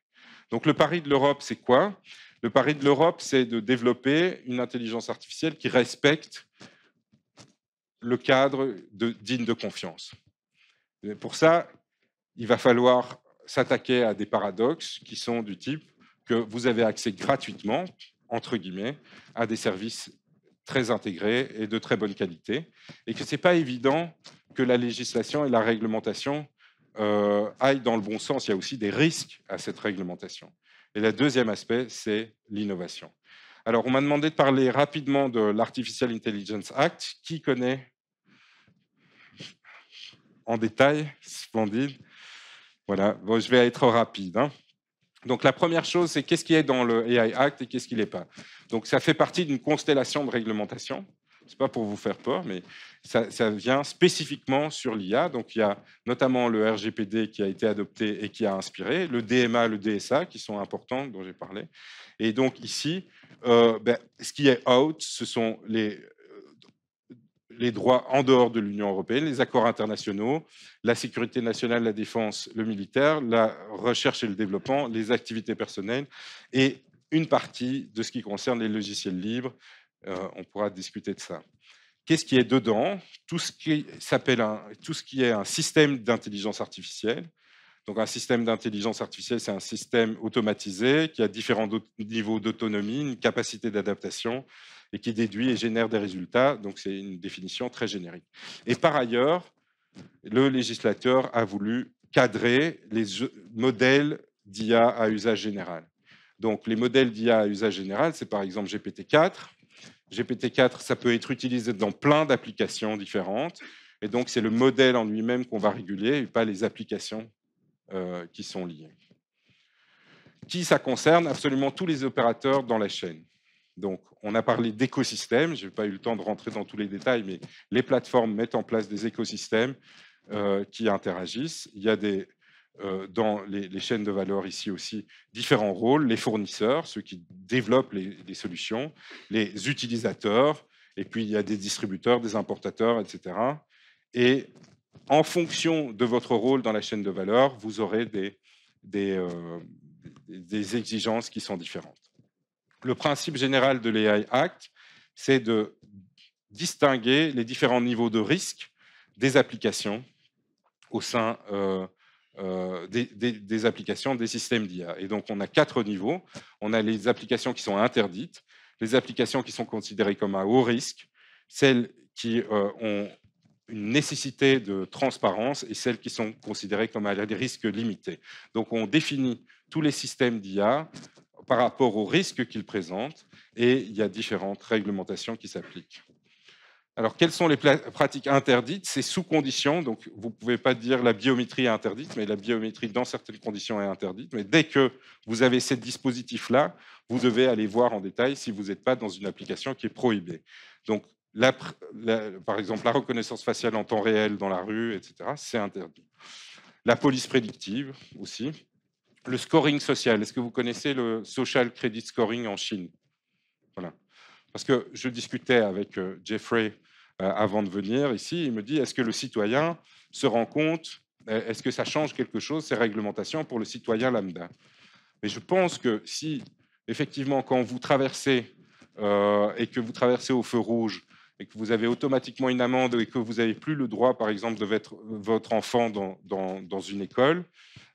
Speaker 6: Donc, le pari de l'Europe, c'est quoi ? Le pari de l'Europe, c'est de développer une intelligence artificielle qui respecte le cadre digne de confiance. Et pour ça, il va falloir s'attaquer à des paradoxes qui sont du type que vous avez accès gratuitement, entre guillemets, à des services très intégrés et de très bonne qualité, et que ce n'est pas évident que la législation et la réglementation aillent dans le bon sens. Il y a aussi des risques à cette réglementation. Et le deuxième aspect, c'est l'innovation. Alors, on m'a demandé de parler rapidement de l'Artificial Intelligence Act. Qui connaît en détail? Splendide. Voilà, bon, je vais être rapide. Hein. Donc, la première chose, c'est qu'est-ce qui est dans le AI Act et qu'est-ce qui n'est pas. Donc, ça fait partie d'une constellation de réglementation. Ce n'est pas pour vous faire peur, mais ça vient spécifiquement sur l'IA. Donc, il y a notamment le RGPD qui a été adopté et qui a inspiré, le DMA, le DSA, qui sont importants, dont j'ai parlé. Et donc, ici, ce qui est out, ce sont les droits en dehors de l'Union européenne, les accords internationaux, la sécurité nationale, la défense, le militaire, la recherche et le développement, les activités personnelles et une partie de ce qui concerne les logiciels libres. On pourra discuter de ça. Qu'est-ce qui est dedans? Tout ce qui est un système d'intelligence artificielle. Donc un système d'intelligence artificielle, c'est un système automatisé qui a différents niveaux d'autonomie, une capacité d'adaptation et qui déduit et génère des résultats. Donc c'est une définition très générique. Et par ailleurs, le législateur a voulu cadrer les modèles d'IA à usage général. Donc les modèles d'IA à usage général, c'est par exemple GPT-4. GPT-4, ça peut être utilisé dans plein d'applications différentes. Et donc, c'est le modèle en lui-même qu'on va réguler et pas les applications qui sont liées. Qui ça concerne? Absolument tous les opérateurs dans la chaîne. Donc, on a parlé d'écosystèmes. Je n'ai pas eu le temps de rentrer dans tous les détails, mais les plateformes mettent en place des écosystèmes qui interagissent. Il y a dans les chaînes de valeur ici aussi différents rôles, les fournisseurs, ceux qui développent les solutions, les utilisateurs, et puis il y a des distributeurs, des importateurs, etc. Et en fonction de votre rôle dans la chaîne de valeur, vous aurez des exigences qui sont différentes. Le principe général de l'AI Act, c'est de distinguer les différents niveaux de risque des applications au sein des applications, des systèmes d'IA. Et donc, on a 4 niveaux. On a les applications qui sont interdites, les applications qui sont considérées comme à haut risque, celles qui ont une nécessité de transparence et celles qui sont considérées comme à des risques limités. Donc, on définit tous les systèmes d'IA par rapport aux risques qu'ils présentent et il y a différentes réglementations qui s'appliquent. Alors, quelles sont les pratiques interdites? C'est sous condition, donc vous ne pouvez pas dire la biométrie est interdite, mais la biométrie dans certaines conditions est interdite. Mais dès que vous avez ces dispositifs-là, vous devez aller voir en détail si vous n'êtes pas dans une application qui est prohibée. Donc, par exemple, la reconnaissance faciale en temps réel dans la rue, etc., c'est interdit. La police prédictive aussi. Le scoring social. Est-ce que vous connaissez le social credit scoring en Chine? Voilà. Parce que je discutais avec Jeffrey avant de venir ici, il me dit, est-ce que le citoyen se rend compte, est-ce que ça change quelque chose, ces réglementations, pour le citoyen lambda? Mais je pense que si, effectivement, quand vous traversez et que vous traversez au feu rouge, et que vous avez automatiquement une amende et que vous n'avez plus le droit, par exemple, de mettre votre enfant dans une école,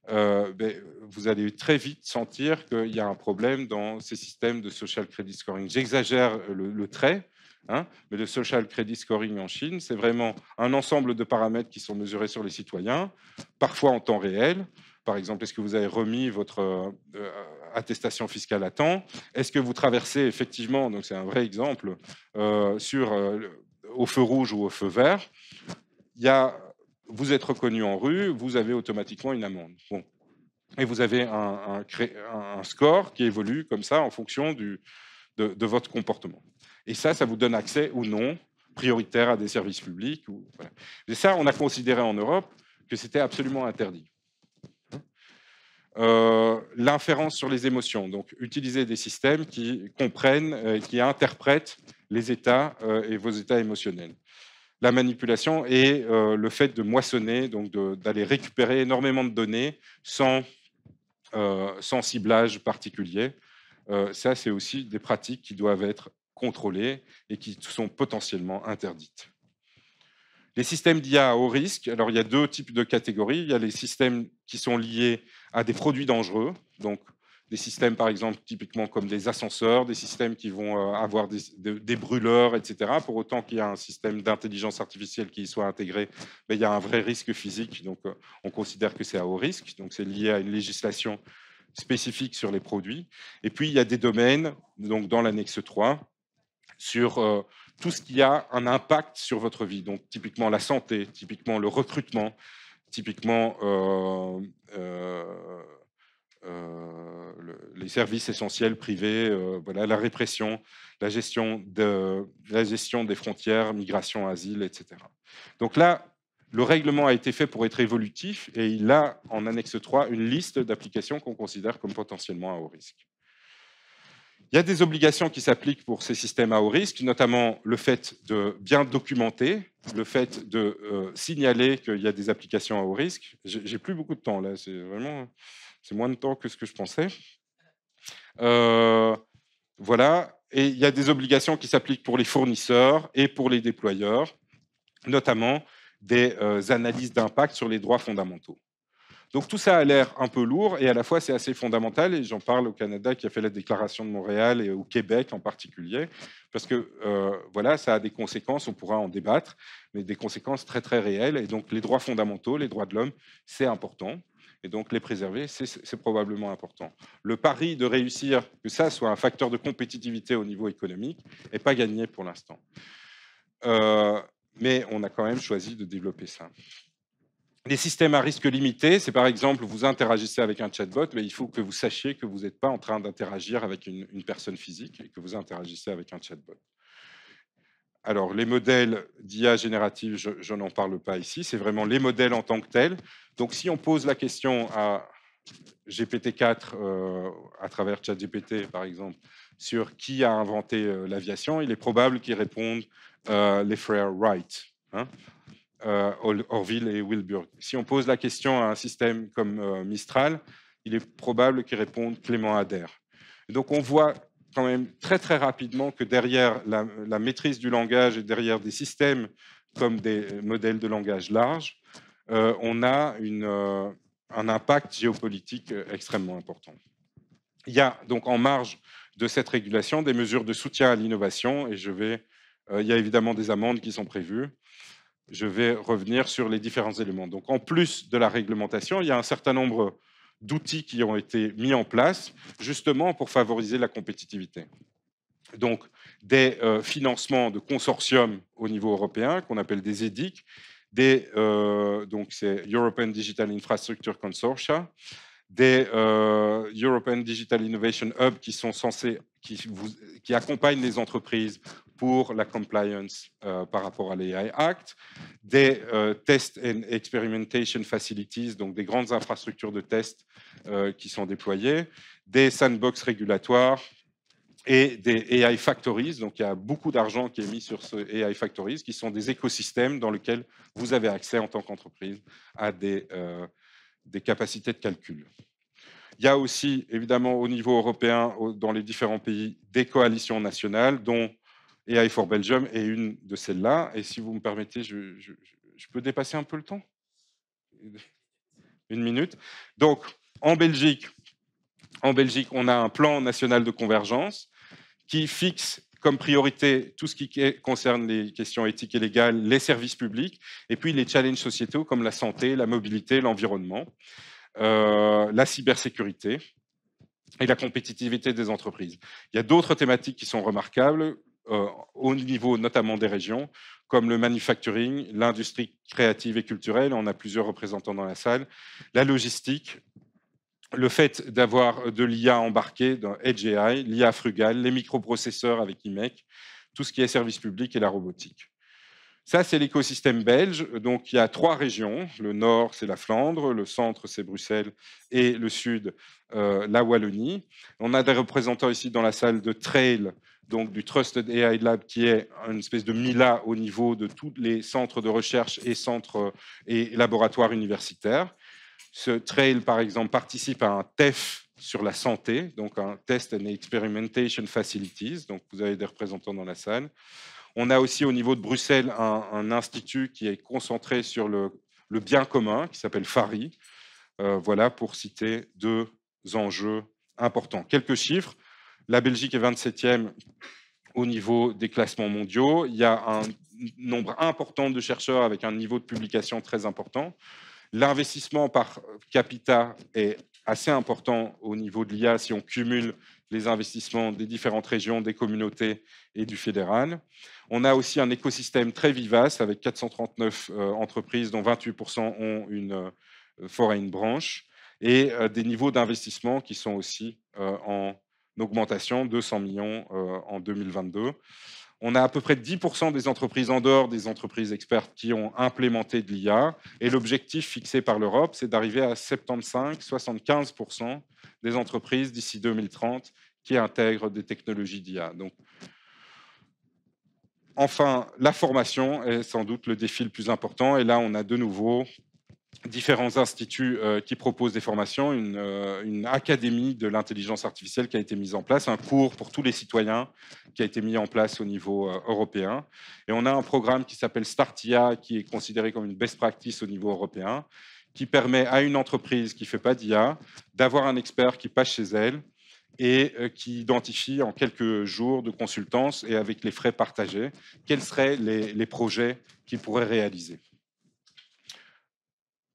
Speaker 6: vous allez très vite sentir qu'il y a un problème dans ces systèmes de social credit scoring. J'exagère le trait, hein, mais le social credit scoring en Chine, c'est vraiment un ensemble de paramètres qui sont mesurés sur les citoyens, parfois en temps réel. Par exemple, est-ce que vous avez remis votre attestation fiscale à temps? Est-ce que vous traversez effectivement, donc c'est un vrai exemple, au feu rouge ou au feu vert? Vous êtes reconnu en rue, vous avez automatiquement une amende. Bon. Et vous avez un score qui évolue comme ça en fonction de votre comportement. Et ça vous donne accès ou non prioritaire à des services publics. Voilà. Et ça, on a considéré en Europe que c'était absolument interdit. L'inférence sur les émotions, donc utiliser des systèmes qui comprennent, qui interprètent les états et vos états émotionnels. La manipulation et le fait de moissonner, donc d'aller récupérer énormément de données sans ciblage particulier. Ça, c'est aussi des pratiques qui doivent être contrôlées et qui sont potentiellement interdites. Les systèmes d'IA à haut risque, alors il y a 2 types de catégories. Il y a les systèmes qui sont liés à des produits dangereux, donc des systèmes par exemple typiquement comme des ascenseurs, des systèmes qui vont avoir des brûleurs, etc. Pour autant qu'il y a un système d'intelligence artificielle qui y soit intégré, mais il y a un vrai risque physique, donc on considère que c'est à haut risque, donc c'est lié à une législation spécifique sur les produits. Et puis il y a des domaines, donc dans l'annexe 3, sur tout ce qui a un impact sur votre vie, donc typiquement la santé, typiquement le recrutement, typiquement les services essentiels privés, voilà, la répression, la gestion des frontières, migration, asile, etc. Donc là, le règlement a été fait pour être évolutif et il a en annexe 3 une liste d'applications qu'on considère comme potentiellement à haut risque. Il y a des obligations qui s'appliquent pour ces systèmes à haut risque, notamment le fait de bien documenter, le fait de signaler qu'il y a des applications à haut risque. J'ai plus beaucoup de temps là, c'est moins de temps que ce que je pensais. Voilà, et il y a des obligations qui s'appliquent pour les fournisseurs et pour les déployeurs, notamment des analyses d'impact sur les droits fondamentaux. Donc tout ça a l'air un peu lourd et à la fois c'est assez fondamental, et j'en parle au Canada qui a fait la déclaration de Montréal et au Québec en particulier, parce que voilà, ça a des conséquences, on pourra en débattre, mais des conséquences très très réelles. Et donc les droits fondamentaux, les droits de l'homme, c'est important. Et donc les préserver, c'est probablement important. Le pari de réussir que ça soit un facteur de compétitivité au niveau économique n'est pas gagné pour l'instant. Mais on a quand même choisi de développer ça. Les systèmes à risque limité, c'est par exemple, vous interagissez avec un chatbot, mais il faut que vous sachiez que vous n'êtes pas en train d'interagir avec une personne physique et que vous interagissez avec un chatbot. Alors, les modèles d'IA générative, je n'en parle pas ici, c'est vraiment les modèles en tant que tels. Donc, si on pose la question à GPT-4 à travers ChatGPT, par exemple, sur qui a inventé l'aviation, il est probable qu'ils répondent les frères Wright, hein, Orville et Wilbur. Si on pose la question à un système comme Mistral, il est probable qu'ils répondent Clément Ader. Donc, on voit quand même très très rapidement que derrière la maîtrise du langage et derrière des systèmes comme des modèles de langage large, on a un impact géopolitique extrêmement important. Il y a donc en marge de cette régulation des mesures de soutien à l'innovation, et il y a évidemment des amendes qui sont prévues. Je vais revenir sur les différents éléments. Donc en plus de la réglementation, il y a un certain nombre d'outils qui ont été mis en place justement pour favoriser la compétitivité. Donc, des financements de consortiums au niveau européen, qu'on appelle des EDIC, donc c'est European Digital Infrastructure Consortia, des European Digital Innovation Hub qui sont qui accompagnent les entreprises pour la compliance par rapport à l'AI Act, des Test and Experimentation Facilities, donc des grandes infrastructures de tests qui sont déployées, des sandbox régulatoires et des AI Factories. Donc il y a beaucoup d'argent qui est mis sur ces AI Factories, qui sont des écosystèmes dans lesquels vous avez accès en tant qu'entreprise à des capacités de calcul. Il y a aussi, évidemment, au niveau européen, dans les différents pays, des coalitions nationales, dont AI for Belgium est une de celles-là. Et si vous me permettez, je peux dépasser un peu le temps ? Une minute. Donc, en Belgique, on a un plan national de convergence qui fixe comme priorité tout ce qui concerne les questions éthiques et légales, les services publics, et puis les challenges sociétaux comme la santé, la mobilité, l'environnement, la cybersécurité et la compétitivité des entreprises. Il y a d'autres thématiques qui sont remarquables au niveau notamment des régions, comme le manufacturing, l'industrie créative et culturelle, on a plusieurs représentants dans la salle, la logistique, le fait d'avoir de l'IA embarquée dans Edge AI, l'IA frugale, les microprocesseurs avec IMEC, tout ce qui est service public et la robotique. Ça, c'est l'écosystème belge. Donc, il y a 3 régions. Le nord, c'est la Flandre, le centre, c'est Bruxelles, et le sud, la Wallonie. On a des représentants ici dans la salle de Trail, donc du Trusted AI Lab, qui est une espèce de MILA au niveau de tous les centres de recherche et centres et laboratoires universitaires. Ce Trail, par exemple, participe à un TEF sur la santé, donc un Test and Experimentation Facilities. Donc, vous avez des représentants dans la salle. On a aussi au niveau de Bruxelles un institut qui est concentré sur le bien commun, qui s'appelle FARI. Voilà, pour citer 2 enjeux importants. Quelques chiffres. La Belgique est 27e au niveau des classements mondiaux. Il y a un nombre important de chercheurs avec un niveau de publication très important. L'investissement par capita est assez important au niveau de l'IA si on cumule les investissements des différentes régions, des communautés et du fédéral. On a aussi un écosystème très vivace avec 439 entreprises dont 28% ont une foreign branch et des niveaux d'investissement qui sont aussi en augmentation, 200 millions en 2022. On a à peu près 10% des entreprises en dehors des entreprises expertes qui ont implémenté de l'IA. Et l'objectif fixé par l'Europe, c'est d'arriver à 75-75% des entreprises d'ici 2030 qui intègrent des technologies d'IA. Donc, enfin, la formation est sans doute le défi le plus important. Et là, on a de nouveau différents instituts qui proposent des formations, une académie de l'intelligence artificielle qui a été mise en place, un cours pour tous les citoyens qui a été mis en place au niveau européen. Et on a un programme qui s'appelle StartIA, qui est considéré comme une best practice au niveau européen, qui permet à une entreprise qui ne fait pas d'IA d'avoir un expert qui passe chez elle et qui identifie en quelques jours de consultance et avec les frais partagés quels seraient les projets qu'il pourrait réaliser.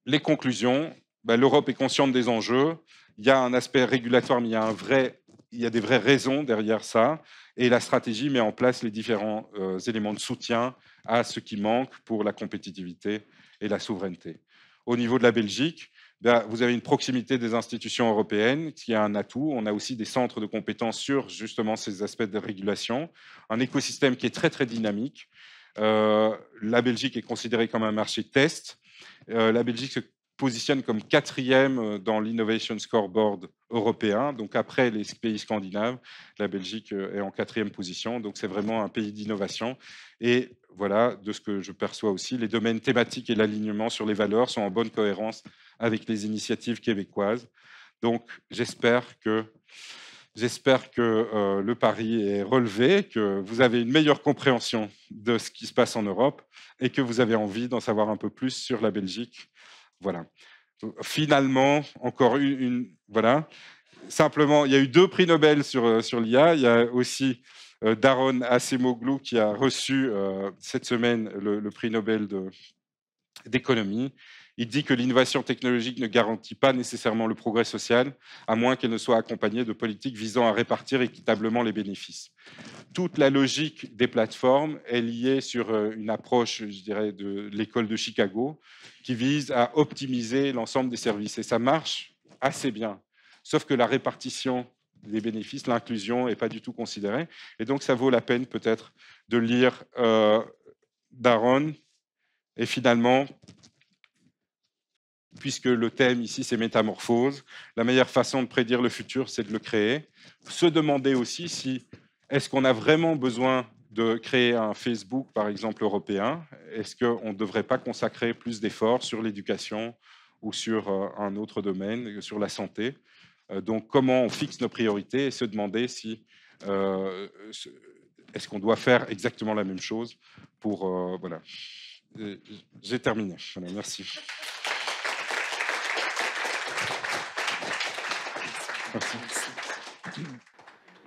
Speaker 6: Les conclusions, l'Europe est consciente des enjeux, il y a un aspect régulatoire, mais il y a des vraies raisons derrière ça, et la stratégie met en place les différents éléments de soutien à ce qui manque pour la compétitivité et la souveraineté. Au niveau de la Belgique, vous avez une proximité des institutions européennes qui est un atout. On a aussi des centres de compétences sur justement ces aspects de régulation, un écosystème qui est très très dynamique. La Belgique est considérée comme un marché test. La Belgique se positionne comme 4e dans l'Innovation Scoreboard européen. Donc après les pays scandinaves, la Belgique est en 4e position. Donc c'est vraiment un pays d'innovation. Et voilà, de ce que je perçois aussi, les domaines thématiques et l'alignement sur les valeurs sont en bonne cohérence avec les initiatives québécoises. Donc j'espère que le pari est relevé, que vous avez une meilleure compréhension de ce qui se passe en Europe et que vous avez envie d'en savoir un peu plus sur la Belgique. Voilà. Finalement, encore voilà. Simplement, il y a eu 2 prix Nobel sur l'IA. Il y a aussi Daron Acemoglu qui a reçu cette semaine le prix Nobel d'économie. Il dit que l'innovation technologique ne garantit pas nécessairement le progrès social, à moins qu'elle ne soit accompagnée de politiques visant à répartir équitablement les bénéfices. Toute la logique des plateformes est liée sur une approche, je dirais, de l'école de Chicago, qui vise à optimiser l'ensemble des services. Et ça marche assez bien, sauf que la répartition des bénéfices, l'inclusion n'est pas du tout considérée. Et donc, ça vaut la peine peut-être de lire Daron. Et finalement, puisque le thème ici, c'est métamorphose, la meilleure façon de prédire le futur, c'est de le créer. Se demander aussi si est-ce qu'on a vraiment besoin de créer un Facebook, par exemple, européen? Est-ce qu'on ne devrait pas consacrer plus d'efforts sur l'éducation ou sur un autre domaine, sur la santé? Donc, comment on fixe nos priorités et se demander si est-ce qu'on doit faire exactement la même chose pour... voilà. J'ai terminé. Voilà, merci.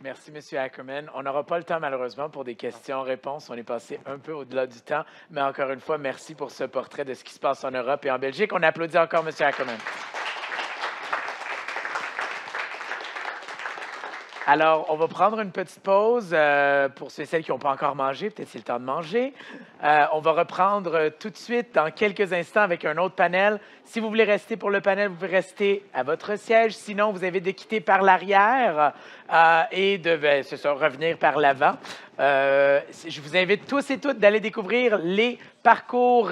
Speaker 4: Merci, M. Ackerman. On n'aura pas le temps, malheureusement, pour des questions-réponses. On est passé un peu au-delà du temps. Mais encore une fois, merci pour ce portrait de ce qui se passe en Europe et en Belgique. On applaudit encore M. Ackerman. Alors, on va prendre une petite pause pour ceux et celles qui n'ont pas encore mangé. Peut-être c'est le temps de manger. On va reprendre tout de suite dans quelques instants avec un autre panel. Si vous voulez rester pour le panel, vous pouvez rester à votre siège. Sinon, vous avez de quitter par l'arrière et de revenir par l'avant. Je vous invite tous et toutes d'aller découvrir les parcours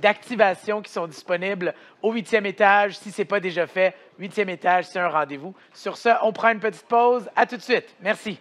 Speaker 4: d'activation qui sont disponibles au 8e étage. Si ce n'est pas déjà fait, 8e étage, c'est un rendez-vous. Sur ce, on prend une petite pause. À tout de suite. Merci.